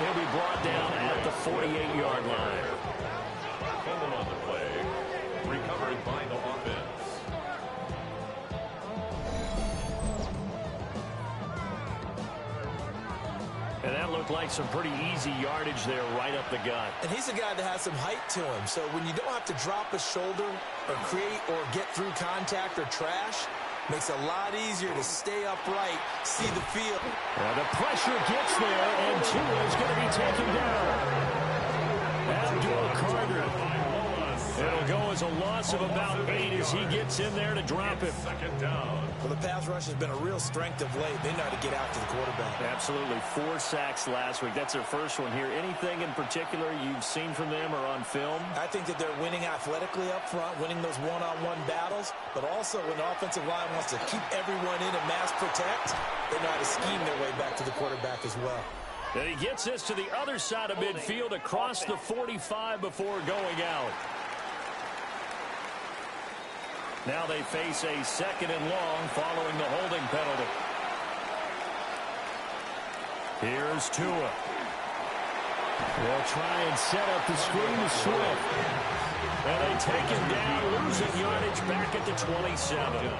He'll be brought down at the 48-yard line. Fumble on the play. Recovered by the offense. And that looked like some pretty easy yardage there right up the gut. And he's a guy that has some height to him. So when you don't have to drop a shoulder or create or get through contact or trash, makes it a lot easier to stay upright, see the field. Now the pressure gets there, and Tua is going to be taken down. Abdul Carter. It'll go as a loss of about 8 as he gets in there to drop him. Second down. Well, the pass rush has been a real strength of late. They know how to get after the quarterback. Absolutely. 4 sacks last week. That's their first one here. Anything in particular you've seen from them or on film? I think that they're winning athletically up front, winning those one-on-one battles, but also when the offensive line wants to keep everyone in and mass protect, they know how to scheme their way back to the quarterback as well. And he gets this to the other side of midfield across the 45 before going out. Now they face a 2nd and long following the holding penalty. Here's Tua. They'll try and set up the screen to Swift. And they take him down, losing yardage back at the 27.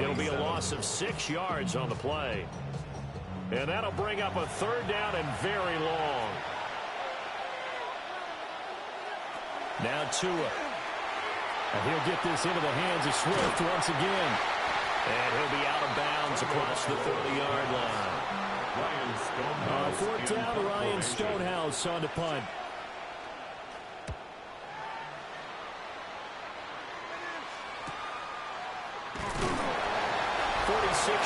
It'll be a loss of 6 yards on the play. And that'll bring up a 3rd down and very long. Now Tua. And he'll get this into the hands of Swift once again. And he'll be out of bounds across the 30-yard line. 4th down, Ryan Stonehouse on the punt.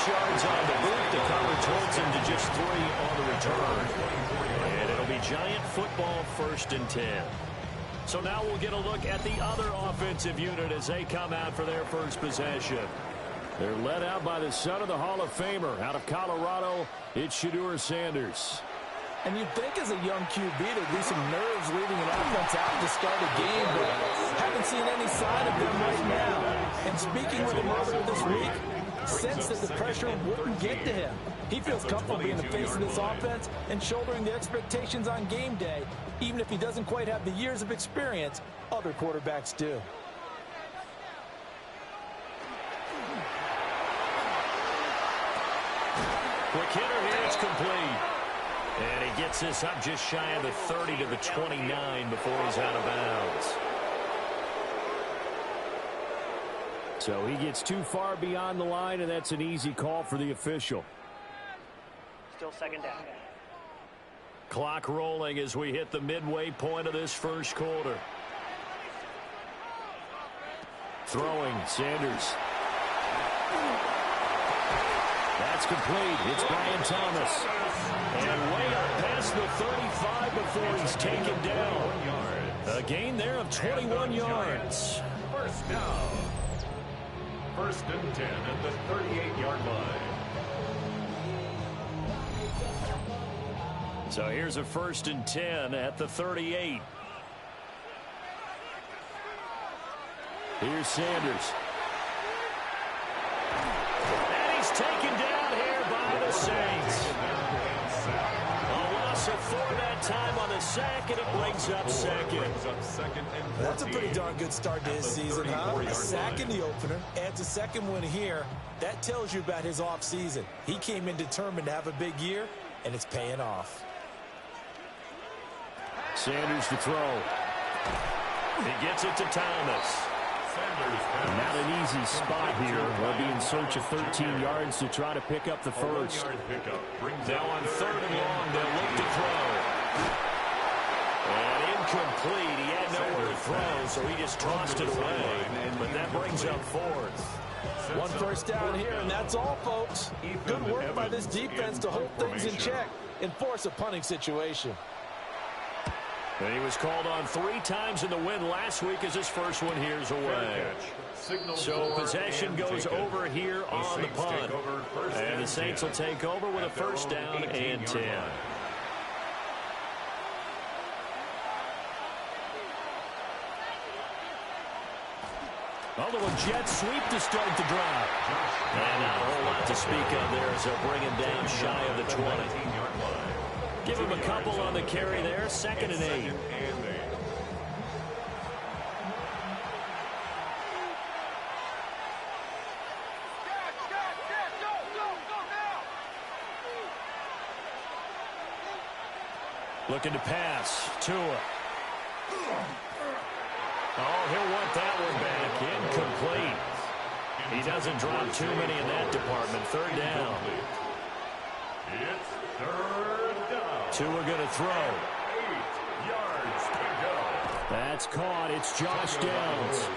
Yards on the boot. The coverage holds him to just 3 on the return. And it'll be Giant football 1st and 10. So now we'll get a look at the other offensive unit as they come out for their first possession. They're led out by the son of the Hall of Famer. Out of Colorado, it's Shedeur Sanders. And you'd think as a young QB there'd be some nerves leading an offense out to start a game, but haven't seen any sign of them right now. And speaking with him earlier this week, sense that the pressure wouldn't get to him. He feels comfortable being the face of this offense and shouldering the expectations on game day, even if he doesn't quite have the years of experience other quarterbacks do. Quick hitter here, it's complete. And he gets this up just shy of the 30 to the 29 before he's out of bounds. So he gets too far beyond the line, and that's an easy call for the official. Still 2nd down. Clock rolling as we hit the midway point of this first quarter. Throwing, Sanders. That's complete. It's Brian Thomas. And way up past the 35 before he's taken down. A gain there of 21 yards. First down. 1st and 10 at the 38-yard line. So here's a 1st and 10 at the 38. Here's Sanders. And he's taken down here by the Saints. A loss of 4 that time on the sack, and it brings up 2nd. That's a pretty darn good start to his season, huh? A sack in the opener, adds a 2nd win here. That tells you about his offseason. He came in determined to have a big year, and it's paying off. Sanders to throw. He gets it to Thomas. Not an easy spot here. They'll be in search of 13 yards to try to pick up the first. Now on 3rd and long, they'll look to throw. And incomplete. He had nowhere to throw, so he just tossed it away. But that brings up 4th. 1 first down here, and that's all, folks. Good work by this defense to hold things in check and force a punting situation. And he was called on 3 times in the win last week as his first one here's away. So possession goes over here on the punt. And the Saints will take over with a 1st down and 10. A little jet sweep to start the drive. And not a whole lot to speak of there as they'll bring him down shy of the 20. Give him a couple on the carry there. 2nd and 8. Looking to pass. Tua. Oh, he'll want that one back. Incomplete. He doesn't drop too many in that department. 3rd down. It's 3rd down. Tua going to throw. 8 yards to go. That's caught. It's Josh Downs.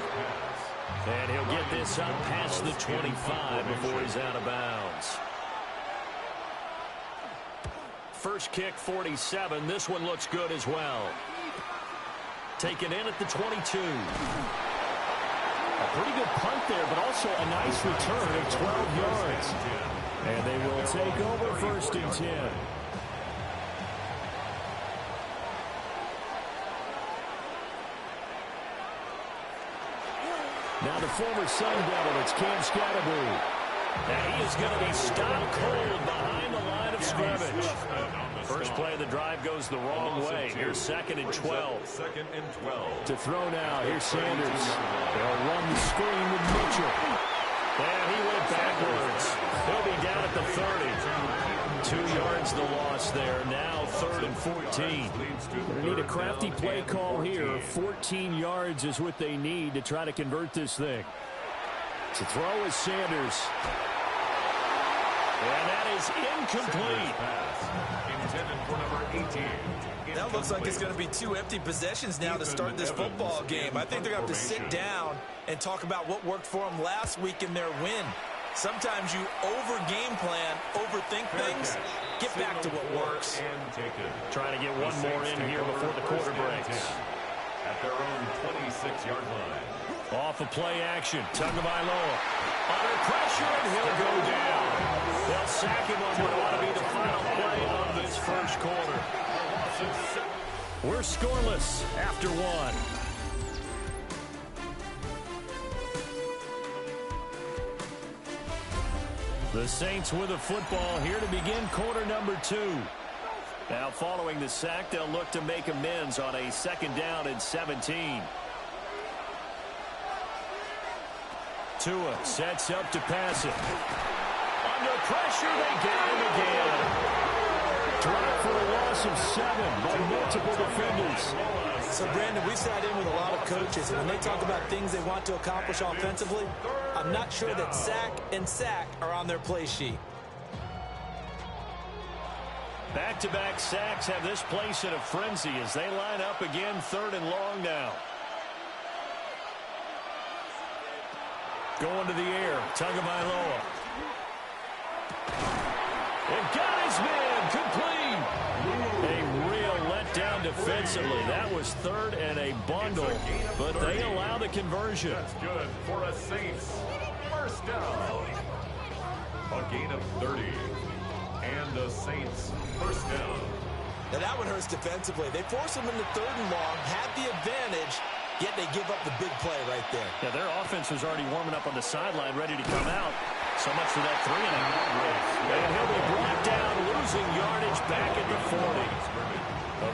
And he'll get this up past the 25 before he's out of bounds. First kick, 47. This one looks good as well. Taken in at the 22. A pretty good punt there, but also a nice return of 12 yards. And they will take over 1st and 10. Now the former Sun Devil, it's Cam Scatterbury. And he is going to be stopped cold behind the line of scrimmage. First play of the drive goes the wrong way. Here's 2nd and 12. 2nd and 12. To throw now. Here's Sanders. They'll run the screen with Mitchell. And he went backwards. He'll be down at the 30. 2 yards the loss there. Now 3rd and 14. They need a crafty play call here. 14 yards is what they need to try to convert this thing. To throw is Sanders. And that is incomplete. Intended for number 18. That looks like it's going to be 2 empty possessions now to start this football game. I think they're going to have to sit down and talk about what worked for them last week in their win. Sometimes you over-game plan, overthink things. Get back to what works. Trying to get one more in here before the quarter breaks. At their own 26-yard line. Off of play action. Tagovailoa under pressure, and he'll go down. They'll sack him on what ought to be the final play of this first quarter. We're scoreless after 1. The Saints with a football here to begin quarter number 2. Now following the sack, they'll look to make amends on a 2nd down and 17. Tua sets up to pass it. Under pressure, they get him again. Drop for a loss of 7 by multiple defenders. So, Brandon, we sat in with a lot of coaches, and when they talk about things they want to accomplish offensively, I'm not sure that sack and sack are on their play sheet. Back-to-back sacks have this place in a frenzy as they line up again 3rd and long now. Going to the air, Tagovailoa. And got his man, complete. A real letdown defensively. That was 3rd and a bundle, but they allow the conversion. That's good for a Saints. First down. A gain of 30. And the Saints first down. Now that one hurts defensively. They force them into 3rd and long, had the advantage, yet they give up the big play right there. Yeah, their offense was already warming up on the sideline, ready to come out. So much for that 3-and-out race. And he'll be brought down, losing yardage back at the 40.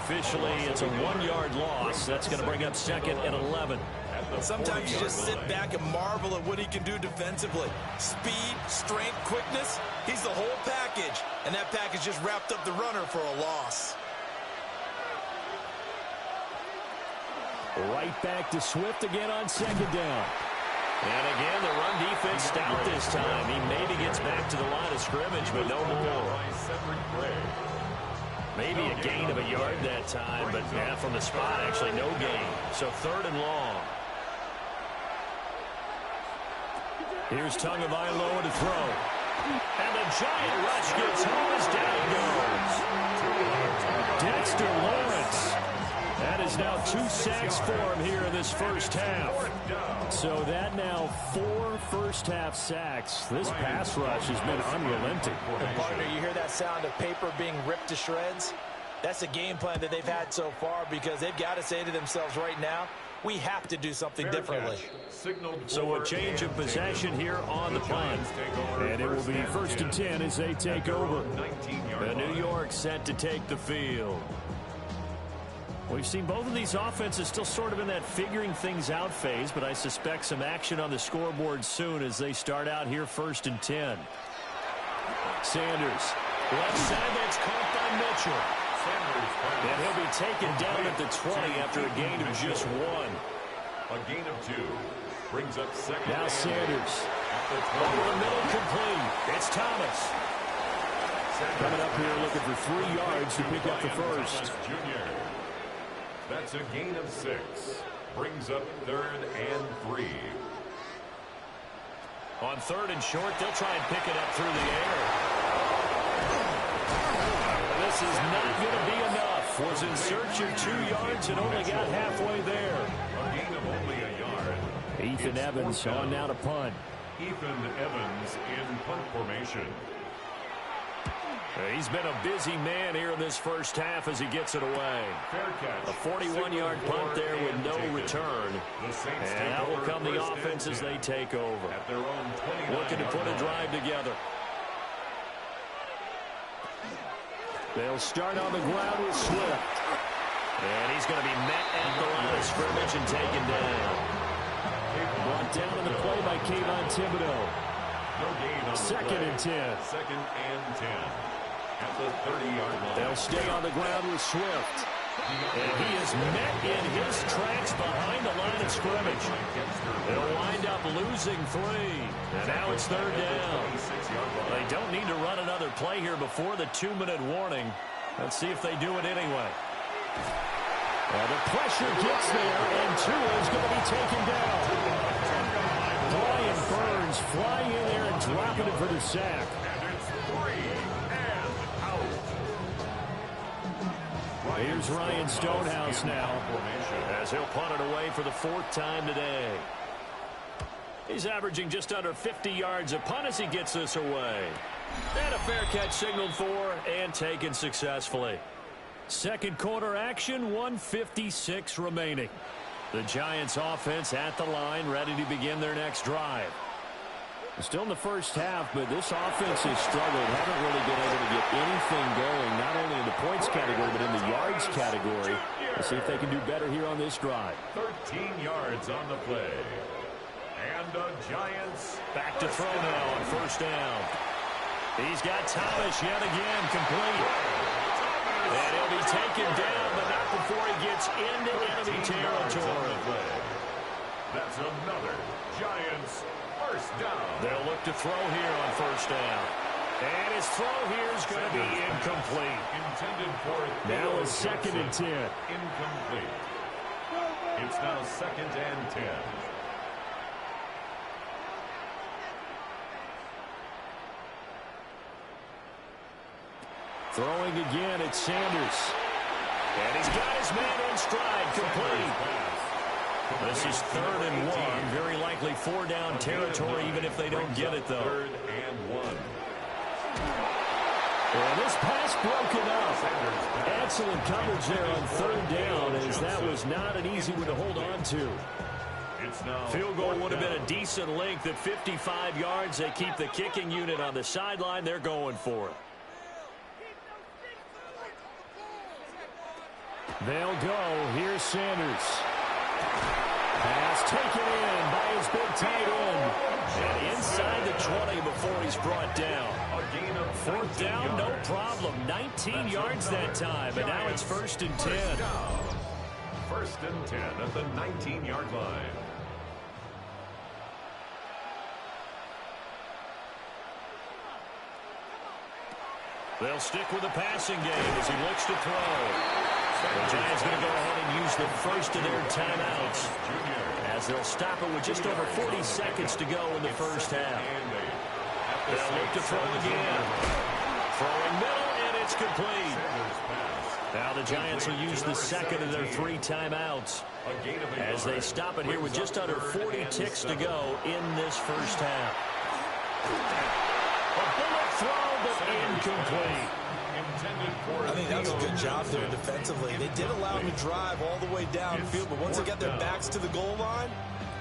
Officially, it's a 1-yard loss. That's going to bring up 2nd and 11. Sometimes you just sit back and marvel at what he can do defensively. Speed, strength, quickness, he's the whole package. And that package just wrapped up the runner for a loss. Right back to Swift again on 2nd down. And again, the run defense stout this time. He maybe gets back to the line of scrimmage, but no more. Maybe a gain of a yard that time, but yeah, from the spot, actually no gain. So 3rd and long. Here's Tagovailoa to throw. And the giant rush gets home as down goes. Dexter Lawrence. That is now 2 sacks for him here in this first half. So that now 4 first-half sacks. This pass rush has been unrelenting. And partner, you hear that sound of paper being ripped to shreds? That's the game plan that they've had so far, because they've got to say to themselves right now, We have to do something differently. So a change of possession here on the punt. And it will be 1st and 10 as they take over. The New York set to take the field. We've seen both of these offenses still sort of in that figuring things out phase, but I suspect some action on the scoreboard soon as they start out here 1st and 10. Sanders, left side, that's caught by Mitchell. And he'll be taken down at the 20 after a gain of just 1. A gain of 2 brings up 2nd. Now Sanders. Over the middle, complete. It's Thomas. Coming up here looking for 3 yards to pick up the first. That's a gain of 6. Brings up 3rd and 3. On 3rd and short, they'll try and pick it up through the air. This is not going to be enough. Was in search of 2 yards and only got halfway there. A gain of only a yard. Ethan Evans on now to punt. Ethan Evans in punt formation. He's been a busy man here in this first half as he gets it away. Fair catch. A 41-yard punt there with no return. And that will come the offense as they take over. At their own 29. Looking to put a drive together. They'll start on the ground with Swift. And he's going to be met at the line of scrimmage and taken down. Brought down in the play by Kayvon Thibodeau. No gain on 2nd and 10. 2nd and 10. At the 30-yard line. They'll stay on the ground with Swift. And he is met in his tracks behind the line of scrimmage. They'll wind up losing 3. And now it's 3rd down. They don't need to run another play here before the 2-minute warning. Let's see if they do it anyway. Well, the pressure gets there, and Tua is going to be taken down. Brian Burns flying in there and dropping it for the sack. And it's 3 and out. Here's Ryan Stonehouse now as he'll punt it away for the 4th time today. He's averaging just under 50 yards a punt as he gets this away. And a fair catch signaled for and taken successfully. Second quarter action, 1:56 remaining. The Giants offense at the line, ready to begin their next drive. Still in the first half, but this offense has struggled. Haven't really been able to get anything going, not only in the points category, but in the yards category. Let's see if they can do better here on this drive. 13 yards on the play. And the Giants back to throw now on 1st down. He's got Thomas yet again, complete. And he'll be taken down, but not before he gets into enemy territory. That's another Giants first down. They'll look to throw here on 1st down. And his throw here is going to be incomplete. Intended for now it's 2nd and 10. Incomplete. It's now 2nd and 10. Throwing again, it's Sanders. And he's got his man in stride, complete. This is 3rd and 1. Very likely 4-down territory, even if they don't get it, though. 3rd and 1. And this pass broken up. Excellent coverage there on 3rd down, as that was not an easy one to hold on to. Field goal would have been a decent length at 55 yards. They keep the kicking unit on the sideline. They're going for it. They'll go. Here's Sanders. Pass taken in by his big tight end. And inside the 20 before he's brought down. 4th down, no problem. 19 yards that time. And now it's 1st and 10. 1st and 10 at the 19-yard line. They'll stick with the passing game as he looks to throw. The Giants going to go ahead and use the first of their timeouts as they'll stop it with just over 40 seconds to go in the first half. They'll look to throw again. Throwing middle, and it's complete. Now the Giants will use the 2nd of their 3 timeouts as they stop it here with just under 40 ticks to go in this first half. A bullet throw, but incomplete. I think that was a good job there defensively. They did allow them to drive all the way downfield, but once they got their backs to the goal line,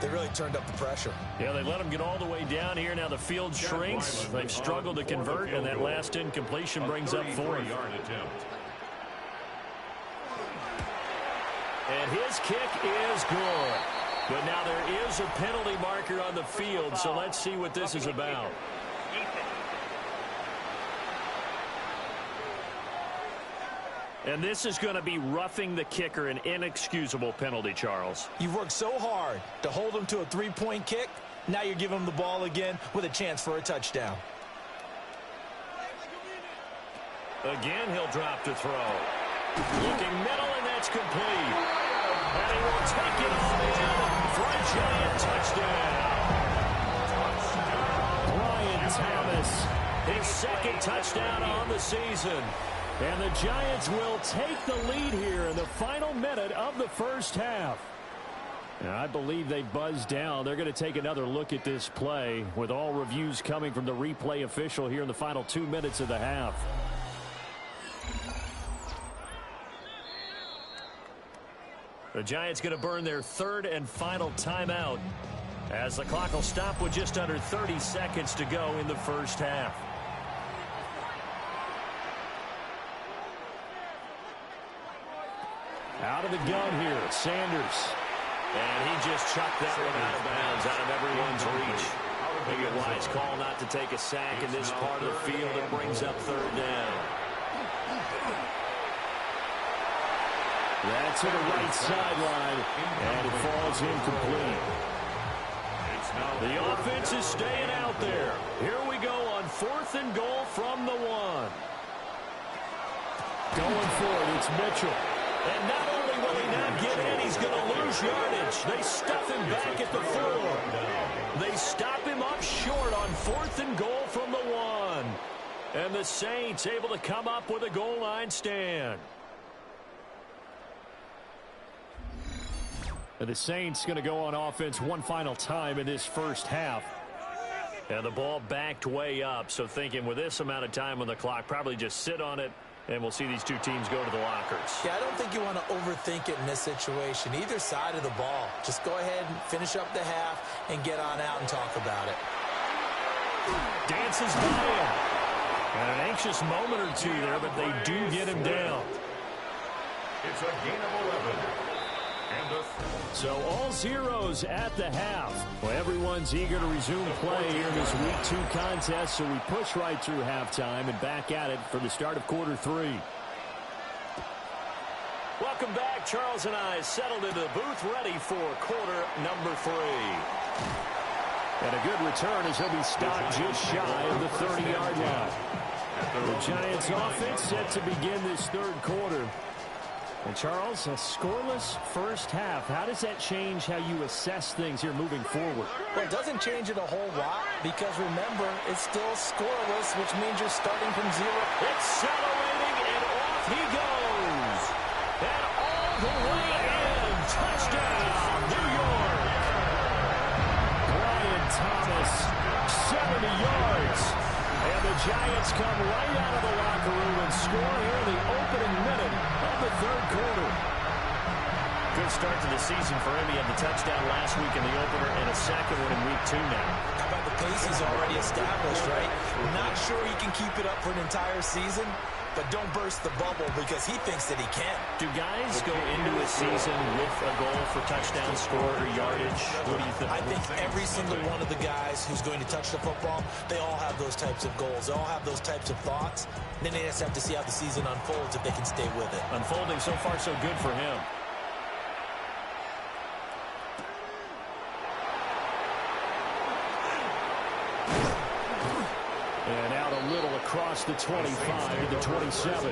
they really turned up the pressure. Yeah, they let them get all the way down here. Now the field shrinks. They've struggled to convert, and that last incompletion brings up fourth. And his kick is good. But now there is a penalty marker on the field, so let's see what this is about. And this is going to be roughing the kicker, an inexcusable penalty, Charles. You've worked so hard to hold him to a three-point kick. Now you're giving him the ball again with a chance for a touchdown. Again, he'll drop to throw. Looking middle, and that's complete. And he will take it all in for a giant touchdown. Brian Thomas, his second touchdown on the season. And the Giants will take the lead here in the final minute of the first half. And I believe they buzzed down. They're going to take another look at this play with all reviews coming from the replay official here in the final 2 minutes of the half. The Giants going to burn their third and final timeout as the clock will stop with just under 30 seconds to go in the first half. Out of the gun here, Sanders. And he just chucked that one out of bounds, out of everyone's reach. Maybe a wise call not to take a sack in this part of the field. It brings up third down. That's to the right sideline, and it falls incomplete. The offense is staying out there. Here we go on 4th and goal from the 1. Going for it, it's Mitchell. And not only will he not get in, he's going to lose yardage. They stuff him back at the 4. They stop him up short on 4th and goal from the 1. And the Saints able to come up with a goal line stand. And the Saints going to go on offense one final time in this first half. And the ball backed way up, so thinking with this amount of time on the clock, probably just sit on it. And we'll see these two teams go to the lockers. Yeah, I don't think you want to overthink it in this situation. Either side of the ball. Just go ahead and finish up the half and get on out and talk about it. Dances by him. And an anxious moment or two there, but they do get him down. It's a gain of 11. So all zeros at the half. Well, everyone's eager to resume play here in this Week 2 contest, so we push right through halftime and back at it for the start of quarter 3. Welcome back. Charles and I settled into the booth ready for quarter number 3. And a good return as he'll be stopped just shy of the 30-yard line. The Giants offense set to begin this third quarter. And Charles, a scoreless first half. How does that change how you assess things here moving forward? Well, it doesn't change it a whole lot because, remember, it's still scoreless, which means you're starting from 0. Accelerating, and off he goes. And all the way in. Touchdown, New York. Brian Thomas, 70 yards. And the Giants come right out of the locker room and score here in the opening minute of the third quarter. Good start to the season for him. He had the touchdown last week in the opener and a second one in week 2 now. How about the pace he's already established, right? Not sure he can keep it up for an entire season, but don't burst the bubble because he thinks that he can. Do guys go into a season with a goal for touchdown score or yardage? What do you think? I think every single one of the guys who's going to touch the football, they all have those types of goals. They all have those types of thoughts. Then they just have to see how the season unfolds if they can stay with it. Unfolding so far so good for him. And out a little across the 25 to the 27.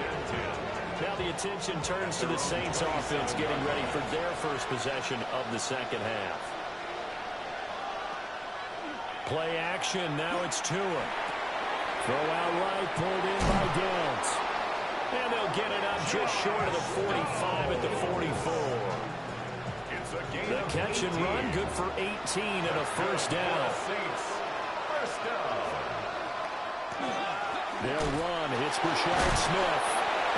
Now the attention turns to the Saints offense getting ready for their first possession of the second half. Play action, now it's Tua. Throw out right, pulled in by Downs. And they'll get it up just short of the 45 at the 44. The catch and run, good for 18 and a first down. They'll run It's Brashard Smith.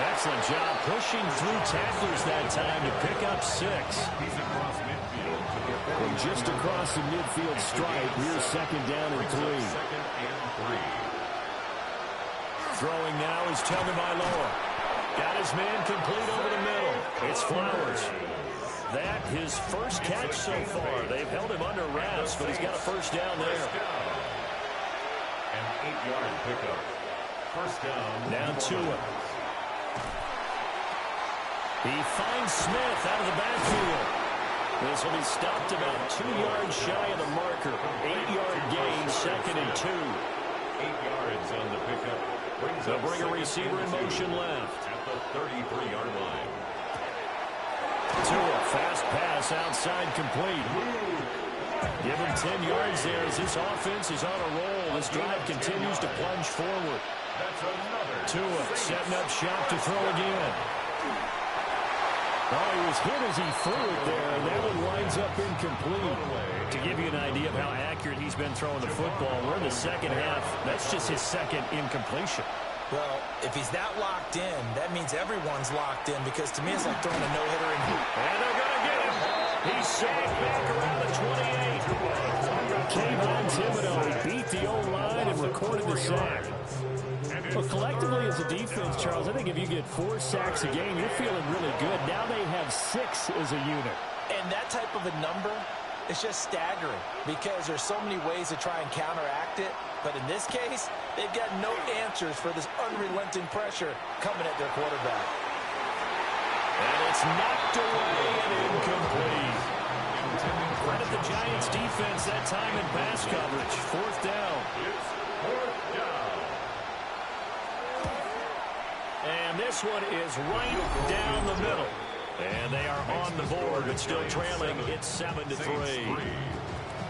Excellent job pushing through tacklers that time to pick up 6. He's across midfield. From just across the midfield stripe, here's second down and 3. Second and 3. Throwing now is Tagovailoa. Got his man complete over the middle. It's Flowers. That his first catch so far. They've held him under wraps, but he's got a first down there. An 8-yard pickup. First down. Now Tua. He finds Smith out of the backfield. This will be stopped about 2 yards shy of the marker. 8-yard gain, second and 2. 8 yards on the pickup. They'll bring a receiver in motion left. At the 33-yard line. Tua, fast pass outside complete. Give him 10 yards there as this offense is on a roll. This drive continues to plunge forward. That's another. Tua setting up shop to throw again. Oh, he was hit as he threw it there, and that one winds up incomplete. To give you an idea of how accurate he's been throwing the football, we're in the second half. That's just his second incompletion. Well, if he's that locked in, that means everyone's locked in, because to me it's like throwing a no-hitter in here. And they're going to get him. He's sacked back around the 28. Kayvon Thibodeau beat the O-line and recorded the sack. Well, collectively as a defense, Charles, I think if you get 4 sacks a game, you're feeling really good. Now they have 6 as a unit. And that type of a number is just staggering, because there's so many ways to try and counteract it. But in this case, they've got no answers for this unrelenting pressure coming at their quarterback. And it's knocked away and incomplete. Credit the Giants defense that time in pass coverage. 4th down. It's 4th down. And this one is right down the middle. And they are on the board, but still trailing. It's 7-3.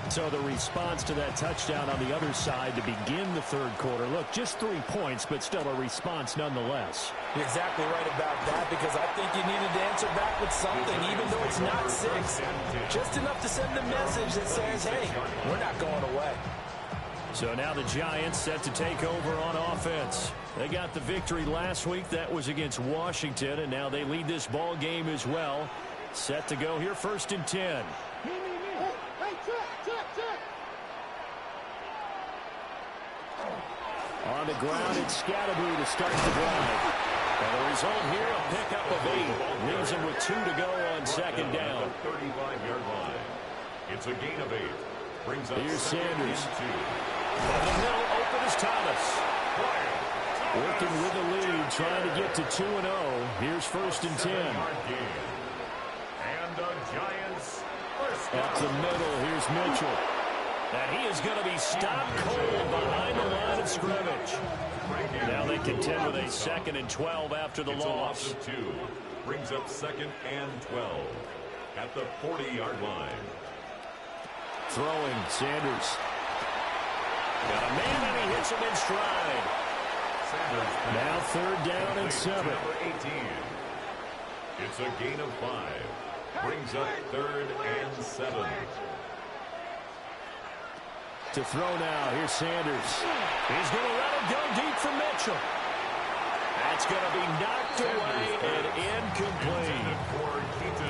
So the response to that touchdown on the other side to begin the third quarter. Look, just 3 points, but still a response nonetheless. You're exactly right about that, because I think you needed to answer back with something, even though it's not 6. Just enough to send a message that says, hey, we're not going away. So now the Giants set to take over on offense. They got the victory last week. That was against Washington, and now they lead this ball game as well. Set to go here, 1st and 10. On the ground, it's Scatterby to start the drive. And the result here, a pickup of 8. Leaves him with 2 to go on second down. 35-yard line. It's a gain of 8. Brings up Here's Sanders. 2. And the middle open is Thomas. Working with the lead, trying to get to 2-0. Here's 1st and 10. And the Giants first Up the middle, here's Mitchell. And he is going to be stopped cold behind the line of scrimmage. Now they contend with a 2nd and 12 after the loss. 2. Brings up 2nd and 12 at the 40-yard line. Throwing, Sanders. Got a man and he hits him in stride. Sanders Now 3rd down and 7. Number 18. It's a gain of 5. Brings up 3rd and 7. To throw now, here's Sanders. He's going to let it go deep for Mitchell. That's going to be knocked away and incomplete.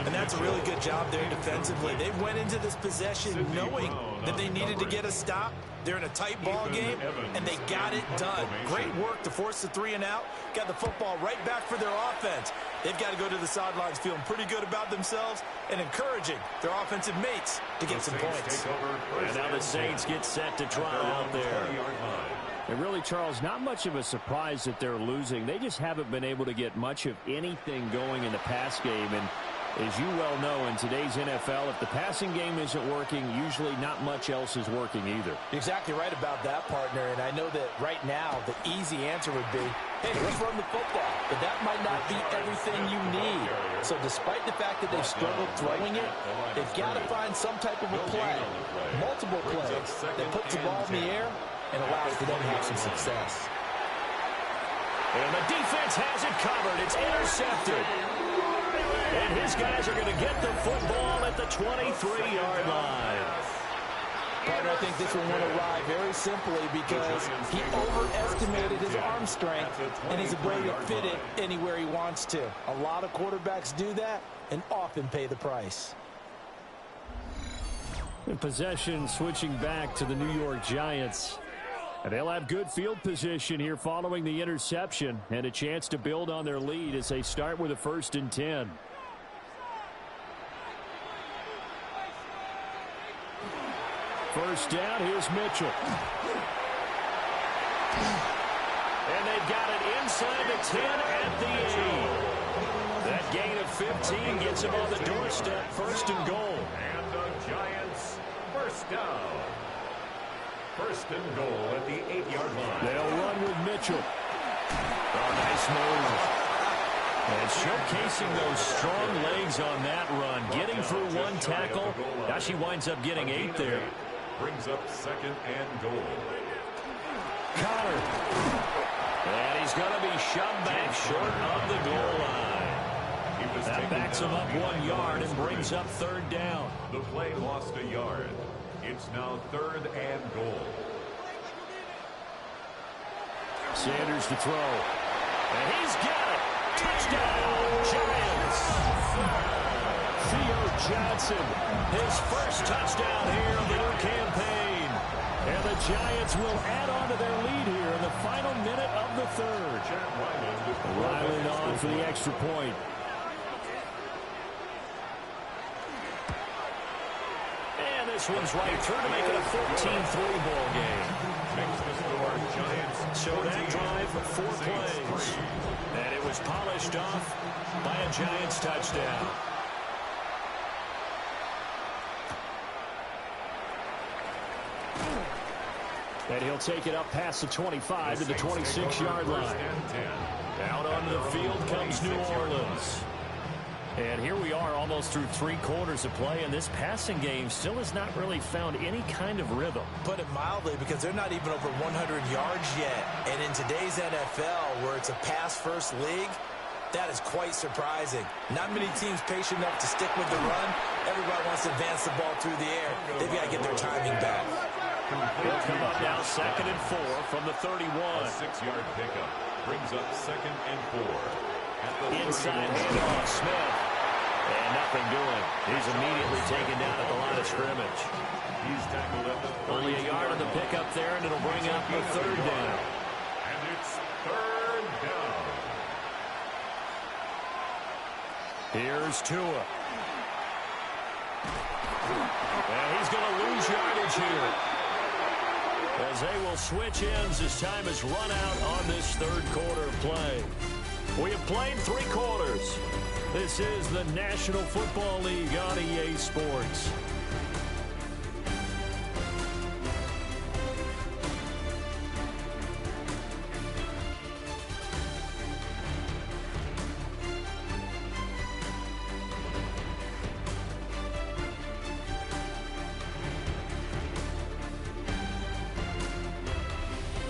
And that's a really good job there defensively. They went into this possession knowing that they needed to get a stop. They're in a tight ball game, and they got it done. Great work to force the 3 and out. Got the football right back for their offense. They've got to go to the sidelines feeling pretty good about themselves and encouraging their offensive mates to get some points. And now the Saints get set to try out there. And really, Charles, not much of a surprise that they're losing. They just haven't been able to get much of anything going in the pass game. And as you well know, in today's NFL, if the passing game isn't working, usually not much else is working either. You're exactly right about that, partner. And I know that right now the easy answer would be, hey, let's run the football. But that might not be everything you need. So despite the fact that they've struggled throwing it, they've got to find some type of a play, multiple plays that puts the ball in the air and allows for them to have some success. And the defense has it covered. It's intercepted. And his guys are going to get the football at the 23-yard line. Partner, I think this one went awry very simply because he overestimated his arm strength and his ability to fit it anywhere he wants to. A lot of quarterbacks do that and often pay the price. And possession switching back to the New York Giants. And they'll have good field position here following the interception and a chance to build on their lead as they start with a 1st and 10. First down, here's Mitchell. And they've got it inside the 10 at the 8. That gain of 15 gets him on the doorstep, 1st and goal. And the Giants, first down. 1st and goal at the 8-yard line. They'll run with Mitchell. Oh, nice move. And showcasing those strong legs on that run. Getting through one tackle. Now she winds up getting 8 there. Brings up 2nd and goal. Connor. And he's going to be shoved back short of the goal line. That backs him up 1 yard and brings up 3rd down. The play lost a yard. It's now 3rd and goal. Sanders to throw. And he's got it. Touchdown, Giants. Theo Johnson, his first touchdown here of the new campaign. And the Giants will add on to their lead here in the final minute of the 3rd. Ryland on for the extra point. And this one's right through to make it a 14-3 ball game. Makes the score Giants. So that drive, 4 plays. And it was polished off by a Giants touchdown. And he'll take it up past the 25 to the 26-yard line. Out onto the field comes New Orleans. And here we are almost through 3 quarters of play, and this passing game still has not really found any kind of rhythm. Put it mildly, because they're not even over 100 yards yet. And in today's NFL, where it's a pass-first league, that is quite surprising. Not many teams patient enough to stick with the run. Everybody wants to advance the ball through the air. They've got to get their timing back. They'll come up now 2nd and 4 from the 31. A 6-yard pickup brings up 2nd and 4. At the inside handoff, Smith. And nothing doing. He's immediately taken down at the line of scrimmage. He's tackled at the 30. Only a yard on the pickup there, and it'll bring up the 3rd down. And it's 3rd down. Here's Tua. And he's going to lose yardage here, as they will switch ends as time has run out on this 3rd quarter of play. We have played 3 quarters. This is the National Football League on EA Sports.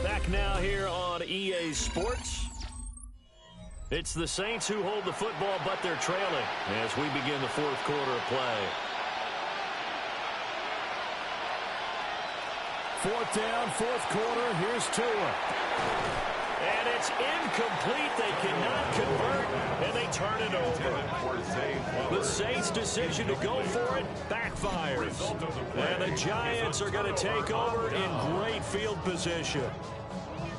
Back now here on EA Sports. It's the Saints who hold the football, but they're trailing as we begin the 4th quarter of play. 4th down, 4th quarter. Here's Tua. And it's incomplete. They cannot convert, and they turn it over. The Saints' decision to go for it backfires. And the Giants are going to take over in great field position.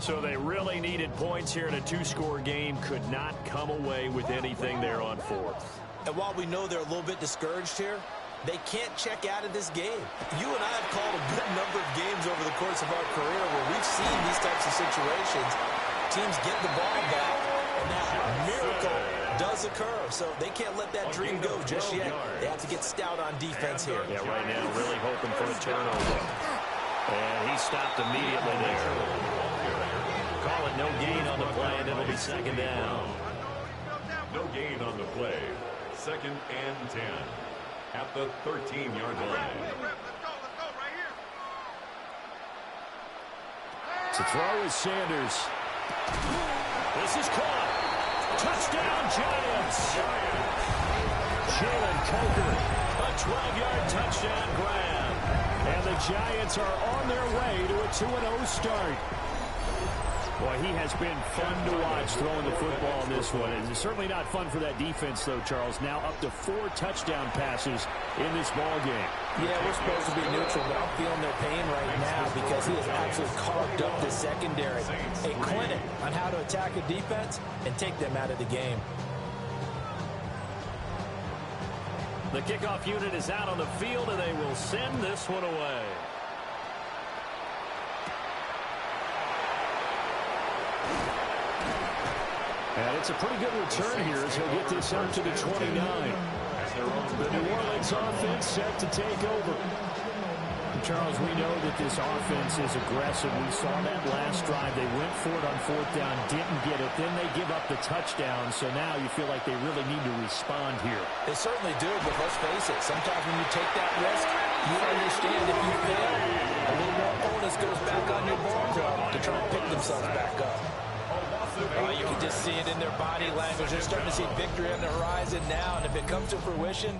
So they really needed points here in a 2-score game. Could not come away with anything there on 4th. And while we know they're a little bit discouraged here, they can't check out of this game. You and I have called a good number of games over the course of our career where we've seen these types of situations. Teams get the ball back, and that miracle does occur. So they can't let that dream go just yet. They have to get stout on defense here. Yeah, right now really hoping for a turnover. And he stopped immediately there. Call it no gain on the play, and it'll be 2nd down. No gain on the play. 2nd and 10 at the 13-yard line. To throw is Sanders. This is caught. Touchdown, Giants. Jalen Coker, a 12-yard touchdown grab. And the Giants are on their way to a 2-0 start. Boy, he has been fun to watch throwing the football in this one. It's certainly not fun for that defense, though, Charles. Now up to 4 touchdown passes in this ball game. Yeah, we're supposed to be neutral, but I'm feeling their pain right now because he has absolutely carved up the secondary. A clinic on how to attack a defense and take them out of the game. The kickoff unit is out on the field, and they will send this one away. And it's a pretty good return here as he'll get this out to the 29. The New Orleans offense set to take over. And Charles, we know that this offense is aggressive. We saw that last drive. They went for it on 4th down, didn't get it. Then they give up the touchdown. So now you feel like they really need to respond here. They certainly do, but let's face it. Sometimes when you take that risk, you understand if you fail, a little more onus goes back on your ball club to try and pick themselves back up. You can just see it in their body language. They're starting to see victory on the horizon now, and if it comes to fruition,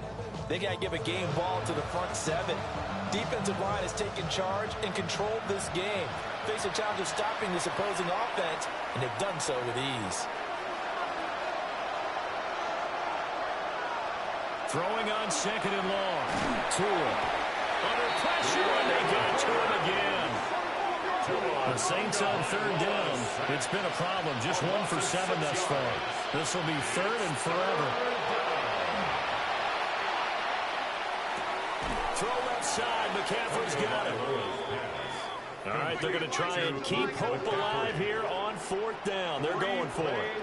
they got to give a game ball to the front 7. Defensive line has taken charge and controlled this game. Face a challenge of stopping this opposing offense, and they've done so with ease. Throwing on 2nd and long. Tua. Under pressure, and they get to him again. The Saints on 3rd down. It's been a problem. Just 1 for 7 thus far. This will be 3rd and forever. Throw left side. McCaffrey's got it. All right, they're going to try and keep hope alive here on 4th down. They're going for it.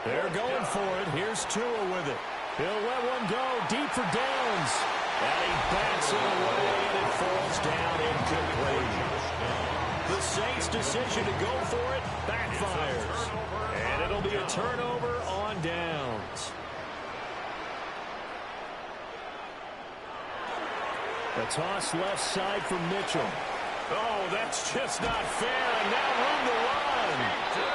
They're going for it. Here's Tua with it. He'll let one go deep for Downs. And he bats it away, and it falls down incomplete. The Saints' decision to go for it backfires. And it'll be a turnover on downs. A toss left side for Mitchell. Oh, that's just not fair, and now room to run.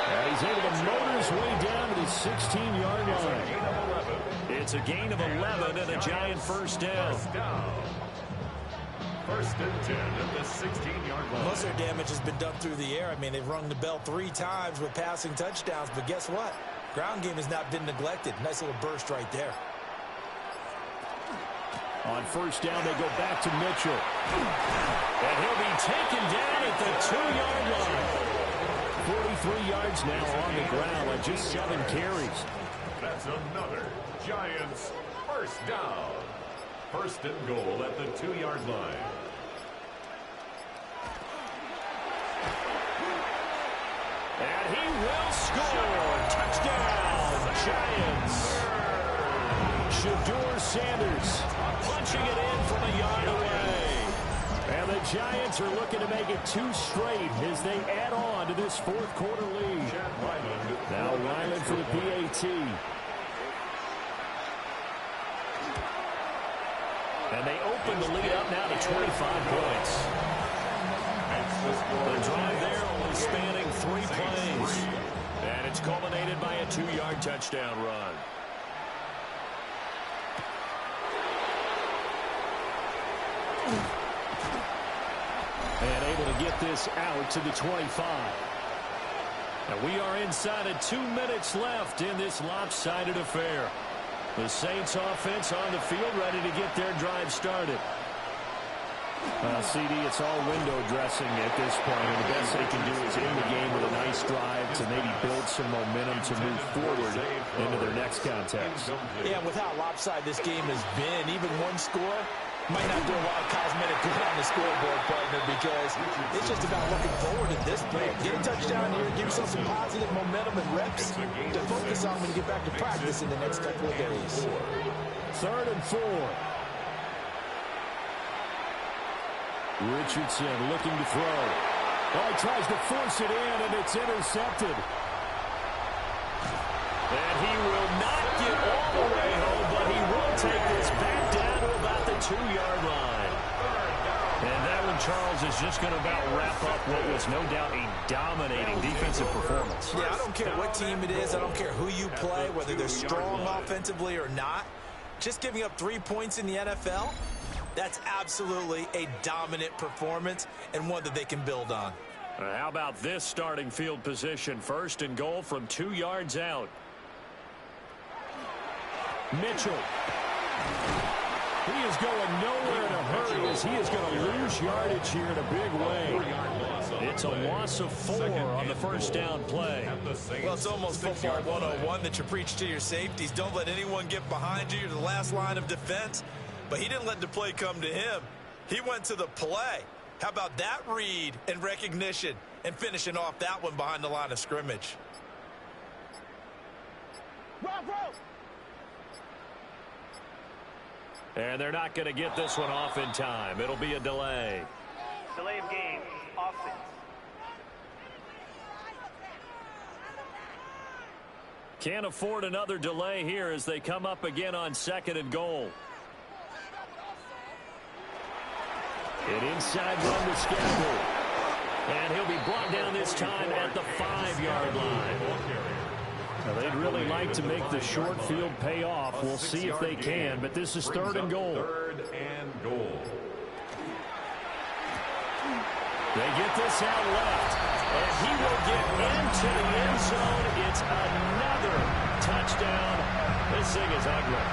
And he's able to motor his way down to the 16-yard line. It's a gain of 11 and a Giant first down. 1st and 10 at the 16-yard line. Most of their damage has been done through the air. I mean, they've rung the bell 3 times with passing touchdowns, but guess what? Ground game has not been neglected. Nice little burst right there. On 1st down, they go back to Mitchell. And he'll be taken down at the 2-yard line. 43 yards now on the ground on just 7 carries. That's another Giants first down. 1st and goal at the 2-yard line. And he will score. Touchdown, Giants. Shedeur Sanders punching it in from a yard away. And the Giants are looking to make it 2 straight as they add on to this 4th quarter lead. Now Ryland for the PAT. And they open the lead up now to 25 points. The drive there only spanning 3 plays. And it's culminated by a 2-yard touchdown run. And able to get this out to the 25. And we are inside of 2 minutes left in this lopsided affair. The Saints offense on the field ready to get their drive started. CD, it's all window dressing at this point, and the best they can do is end the game with a nice drive to maybe build some momentum to move forward into their next contest. Yeah, with how lopsided this game has been, even 1 score might not do a lot of cosmetic good on the scoreboard, partner, because it's just about looking forward at this point. Get a touchdown here, give yourself some positive momentum and reps to focus on when you get back to practice in the next couple of days. 3rd and 4. Richardson looking to throw. Oh, he tries to force it in, and it's intercepted. And he will not get all the way home, but he will take this back down to about the 2-yard line. And that one, Charles, is just going to about wrap up what was no doubt a dominating defensive performance. Yeah, I don't care what team it is. I don't care who you play, whether they're strong offensively or not. just giving up 3 points in the NFL, that's absolutely a dominant performance and one that they can build on. How about this starting field position? 1st and goal from 2 yards out. Mitchell. He is going nowhere in a hurry as he is going to lose yardage here in a big way. It's a loss of 4 on the first down play. Well, it's almost football 101 that you preach to your safeties. Don't let anyone get behind you. You're the last line of defense. But he didn't let the play come to him. He went to the play. How about that read and recognition and finishing off that one behind the line of scrimmage? And they're not going to get this one off in time. It'll be a delay. Delay of game, offense. Can't afford another delay here as they come up again on 2nd and goal. An inside run to Scandal. And he'll be brought down this time at the 5-yard line. Now, they'd really like to make the short field pay off. We'll see if they can, but this is 3rd and goal. 3rd and goal. They get this out left, and he will get into the end zone. It's another touchdown. This thing is ugly.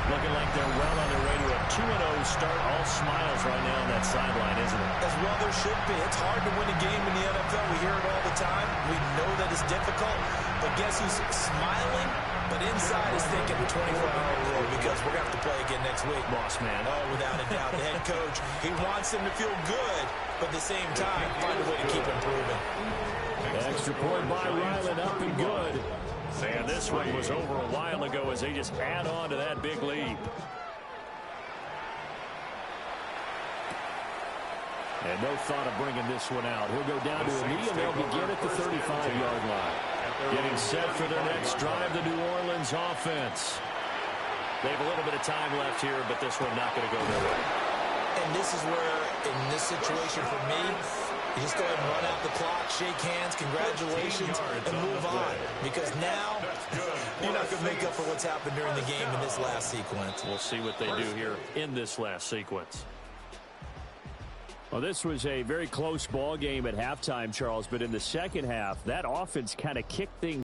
Looking like they're well on their way to a 2-0 start. All smiles right now on that sideline, isn't it? As well there should be. It's hard to win a game in the NFL. We hear it all the time. We know that it's difficult. But guess who's smiling? But inside is thinking the 24-hour rule because we're going to have to play again next week. Boss man. Oh, without a doubt. The head coach, he wants them to feel good, but at the same time, find a way to keep improving. Extra point by Ryland, up and good. And this one was over a while ago as they just add on to that big lead. And no thought of bringing this one out. He'll go down to a knee, and they'll begin at the 35-yard line. Getting set for their next drive, the New Orleans offense. They have a little bit of time left here, but this one not going to go their way. And this is where, in this situation for me, you just go ahead and run out the clock, shake hands, congratulations, and move on. Because now, you're not going to make up for what's happened during the game in this last sequence. We'll see what they do here in this last sequence. Well, this was a very close ball game at halftime, Charles, but in the second half, that offense kind of kicked things